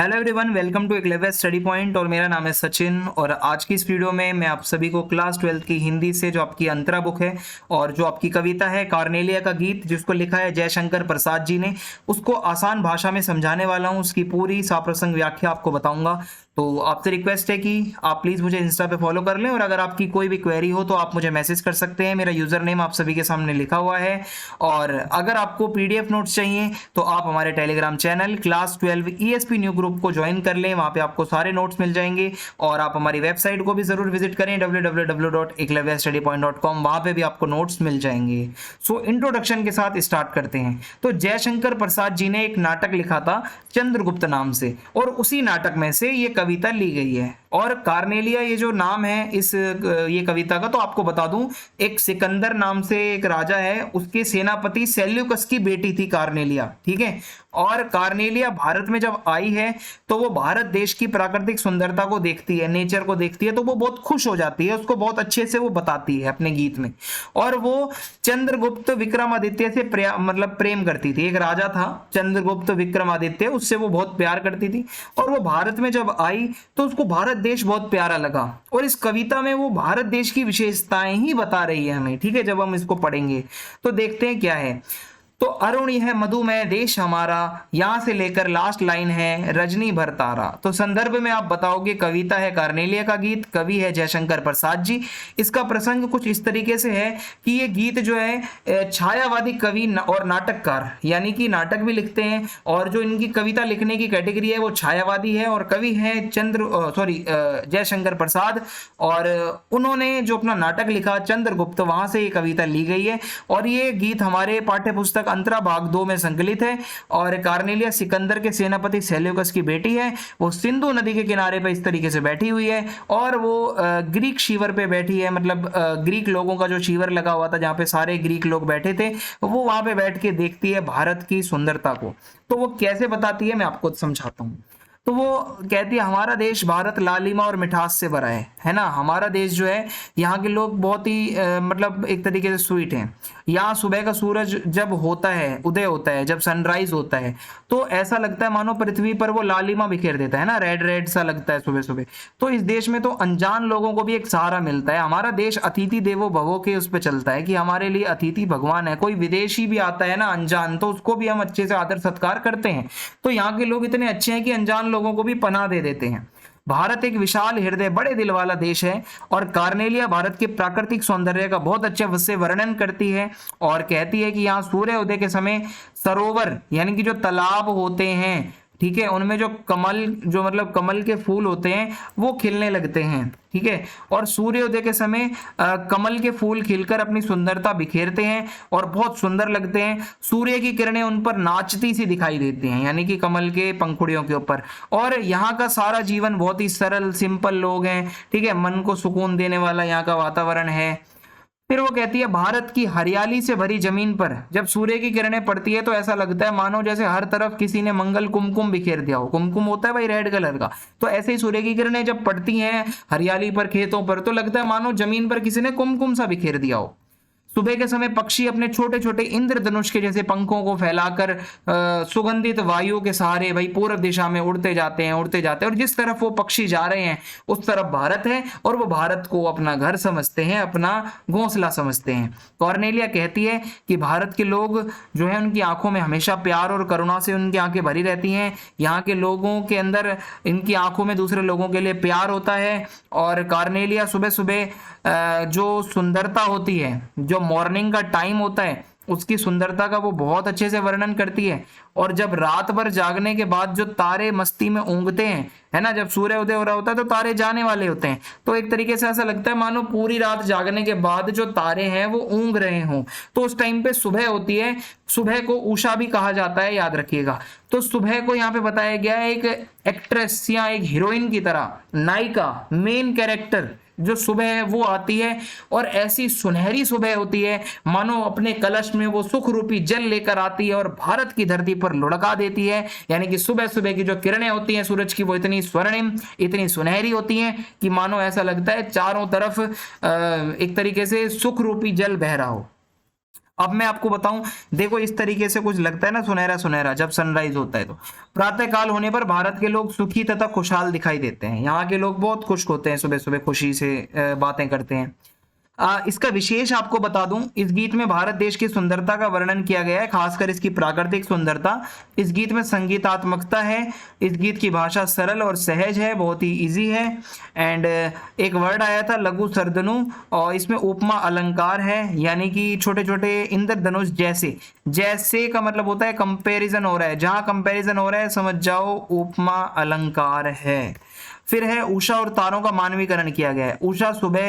Hello everyone, welcome to Eklavya study point. और मेरा नाम है सचिन। और आज की इस वीडियो में मैं आप सभी को क्लास 12th की हिंदी से जो आपकी अंतरा बुक है और जो आपकी कविता है कार्नेलिया का गीत, जिसको लिखा है जयशंकर प्रसाद जी ने, उसको आसान भाषा में समझाने वाला हूँ। उसकी पूरी साप्रसंग व्याख्या आपको बताऊंगा। तो आपसे रिक्वेस्ट है कि आप प्लीज़ मुझे इंस्टा पे फॉलो कर लें, और अगर आपकी कोई भी क्वेरी हो तो आप मुझे मैसेज कर सकते हैं। मेरा यूज़र नेम आप सभी के सामने लिखा हुआ है। और अगर आपको पीडीएफ नोट्स चाहिए तो आप हमारे Telegram channel class 12 ESP new group को ज्वाइन कर लें, वहाँ पे आपको सारे नोट्स मिल जाएंगे। और आप हमारी वेबसाइट को भी ज़रूर विजिट करें www.eklavyastudypoint.com, वहाँ पे भी आपको नोट्स मिल जाएंगे। सो इंट्रोडक्शन के साथ स्टार्ट करते हैं। तो जयशंकर प्रसाद जी ने एक नाटक लिखा था चंद्रगुप्त नाम से, और उसी नाटक में से ये कविता ली गई है। और कार्नेलिया ये जो नाम है ये कविता का, तो आपको बता दूं, एक सिकंदर नाम से एक राजा है, उसके सेनापति सेल्यूकस की बेटी थी कार्नेलिया। ठीक है। और कार्नेलिया भारत में जब आई है तो वो भारत देश की प्राकृतिक सुंदरता को देखती है, नेचर को देखती है, तो वो बहुत खुश हो जाती है। उसको बहुत अच्छे से वो बताती है अपने गीत में। और वो चंद्रगुप्त विक्रमादित्य से प्रेम करती थी। एक राजा था चंद्रगुप्त विक्रमादित्य, उससे वो बहुत प्यार करती थी। और वो भारत में जब आई तो उसको भारत देश बहुत प्यारा लगा। और इस कविता में वो भारत देश की विशेषताएं ही बता रही है हमें। ठीक है। जब हम इसको पढ़ेंगे तो देखते हैं क्या है। तो अरुण है मधुमय देश हमारा, यहां से लेकर लास्ट लाइन है रजनी भर तारा। तो संदर्भ में आप बताओगे, कविता है कार्नेलिया का गीत, कवि है जयशंकर प्रसाद जी। इसका प्रसंग कुछ इस तरीके से है कि ये गीत जो है छायावादी कवि और नाटककार, यानी कि नाटक भी लिखते हैं, और जो इनकी कविता लिखने की कैटेगरी है वो छायावादी है। और कवि है जयशंकर प्रसाद। और उन्होंने जो अपना नाटक लिखा चंद्रगुप्त, वहां से ये कविता ली गई है। और ये गीत हमारे पाठ्य पुस्तक अंतरा भाग 2 में संकलित है। और कार्नेलिया सिकंदर के सेनापति सेल्यूकस की बेटी है। वो सिंधु नदी के किनारे पर इस तरीके से बैठी हुई है, और वो ग्रीक शिवर पे बैठी है। मतलब ग्रीक लोगों का जो शिवर लगा हुआ था, जहाँ पे सारे ग्रीक लोग बैठे थे, वो वहां पे बैठ के देखती है भारत की सुंदरता को। तो वो कैसे बताती है मैं आपको समझाता हूँ। तो वो कहती है, हमारा देश भारत लालिमा और मिठास से भरा है ना। हमारा देश जो है, यहाँ के लोग बहुत ही मतलब एक तरीके से स्वीट हैं। यहाँ सुबह का सूरज जब होता है, उदय होता है, जब सनराइज होता है, तो ऐसा लगता है मानो पृथ्वी पर वो लालिमा बिखेर देता है ना, रेड रेड सा लगता है सुबह सुबह। तो इस देश में तो अनजान लोगों को भी एक सहारा मिलता है। हमारा देश अतिथि देवो भवो के उस पर चलता है कि हमारे लिए अतिथि भगवान है। कोई विदेशी भी आता है ना अनजान, तो उसको भी हम अच्छे से आदर सत्कार करते हैं। तो यहाँ के लोग इतने अच्छे हैं कि अनजान लोगों को भी पनाह दे देते हैं। भारत एक विशाल हृदय बड़े दिल वाला देश है। और कार्नेलिया भारत के प्राकृतिक सौंदर्य का बहुत अच्छे से वर्णन करती है, और कहती है कि यहाँ सूर्य उदय के समय सरोवर, यानी कि जो तालाब होते हैं, ठीक है, उनमें जो कमल के फूल होते हैं वो खिलने लगते हैं। ठीक है। और सूर्योदय के समय कमल के फूल खिलकर अपनी सुंदरता बिखेरते हैं और बहुत सुंदर लगते हैं। सूर्य की किरणें उन पर नाचती सी दिखाई देती हैं, यानी कि कमल के पंखुड़ियों के ऊपर। और यहाँ का सारा जीवन बहुत ही सरल सिंपल लोग हैं। ठीक है। मन को सुकून देने वाला यहाँ का वातावरण है। फिर वो कहती है, भारत की हरियाली से भरी जमीन पर जब सूर्य की किरणें पड़ती है तो ऐसा लगता है मानो जैसे हर तरफ किसी ने मंगल कुमकुम बिखेर दिया हो। कुमकुम होता है भाई रेड कलर का। तो ऐसे ही सूर्य की किरणें जब पड़ती हैं हरियाली पर, खेतों पर, तो लगता है मानो जमीन पर किसी ने कुमकुम सा बिखेर दिया हो। सुबह के समय पक्षी अपने छोटे छोटे इंद्रधनुष के जैसे पंखों को फैलाकर सुगंधित वायु के सहारे भाई पूर्व दिशा में उड़ते जाते हैं, और जिस तरफ वो पक्षी जा रहे हैं उस तरफ भारत है, और वो भारत को अपना घर समझते हैं, अपना घोंसला समझते हैं। कॉर्नेलिया कहती है कि भारत के लोग जो है, उनकी आंखों में हमेशा प्यार और करुणा से उनकी आंखें भरी रहती हैं। यहाँ के लोगों के अंदर, इनकी आंखों में दूसरे लोगों के लिए प्यार होता है। और कॉर्नेलिया सुबह सुबह जो सुंदरता होती है, जो मॉर्निंग का टाइम होता है, उसकी सुंदरता का वो बहुत अच्छे से वर्णन करती है। और जब रात भर जागने के बाद जो तारे मस्ती में ऊँगते हैं, है ना, जब सूर्य उदय हो रहा होता है तो तारे जाने वाले होते हैं, तो एक तरीके से ऐसा लगता है मानो पूरी रात जागने के बाद जो तारे हैं वो ऊँग रहे हों। तो उस टाइम पे सुबह होती है। सुबह को उषा भी कहा जाता है, याद रखिएगा। तो सुबह को यहाँ पे बताया गया है एक एक्ट्रेस या एक हीरोइन की तरह, नायिका, मेन कैरेक्टर जो सुबह है वो आती है, और ऐसी सुनहरी सुबह होती है मानो अपने कलश में वो सुख रूपी जल लेकर आती है और भारत की धरती पर लुढ़का देती है। यानी कि सुबह सुबह की जो किरणें होती हैं सूरज की, वो इतनी स्वर्णिम, इतनी सुनहरी होती हैं कि मानो ऐसा लगता है चारों तरफ एक तरीके से सुख रूपी जल बह रहा हो। अब मैं आपको बताऊं, देखो इस तरीके से कुछ लगता है ना सुनहरा सुनहरा जब सनराइज होता है तो प्रातः काल होने पर भारत के लोग सुखी तथा खुशहाल दिखाई देते हैं। यहाँ के लोग बहुत खुश होते हैं, सुबह सुबह खुशी से बातें करते हैं। इसका विशेष आपको बता दूं, इस गीत में भारत देश की सुंदरता का वर्णन किया गया है, खासकर इसकी प्राकृतिक सुंदरता। इस गीत में संगीतात्मकता है। इस गीत की भाषा सरल और सहज है, बहुत ही इजी है। एंड एक वर्ड आया था लघु सरदनु, और इसमें उपमा अलंकार है, यानी कि छोटे छोटे इंद्रधनुष जैसे। जैसे का मतलब होता है कंपैरिजन हो रहा है, जहां कंपैरिजन हो रहा है समझ जाओ उपमा अलंकार है। फिर है उषा और तारों का मानवीकरण किया गया है। उषा सुबह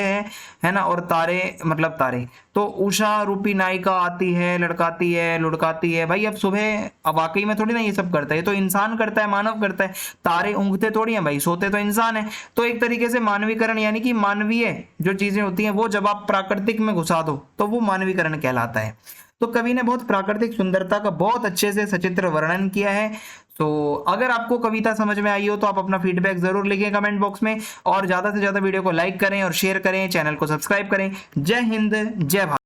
है ना, और तारे मतलब तारे, तो उषा रूपी नायिका आती है, लड़काती है, लुढ़काती है। भाई अब सुबह अब वाकई में थोड़ी ना ये सब करता है, ये तो इंसान करता है, मानव करता है। तारे ऊँघते थोड़ी हैं भाई, सोते तो इंसान है। तो एक तरीके से मानवीकरण यानी कि मानवीय जो चीजें होती हैं वो जब आप प्राकृतिक में घुसा दो तो वो मानवीकरण कहलाता है। तो कवि ने बहुत प्राकृतिक सुंदरता का बहुत अच्छे से सचित्र वर्णन किया है। तो अगर आपको कविता समझ में आई हो तो आप अपना फीडबैक जरूर लिखें कमेंट बॉक्स में, और ज्यादा से ज्यादा वीडियो को लाइक करें और शेयर करें, चैनल को सब्सक्राइब करें। जय हिंद, जय भारत।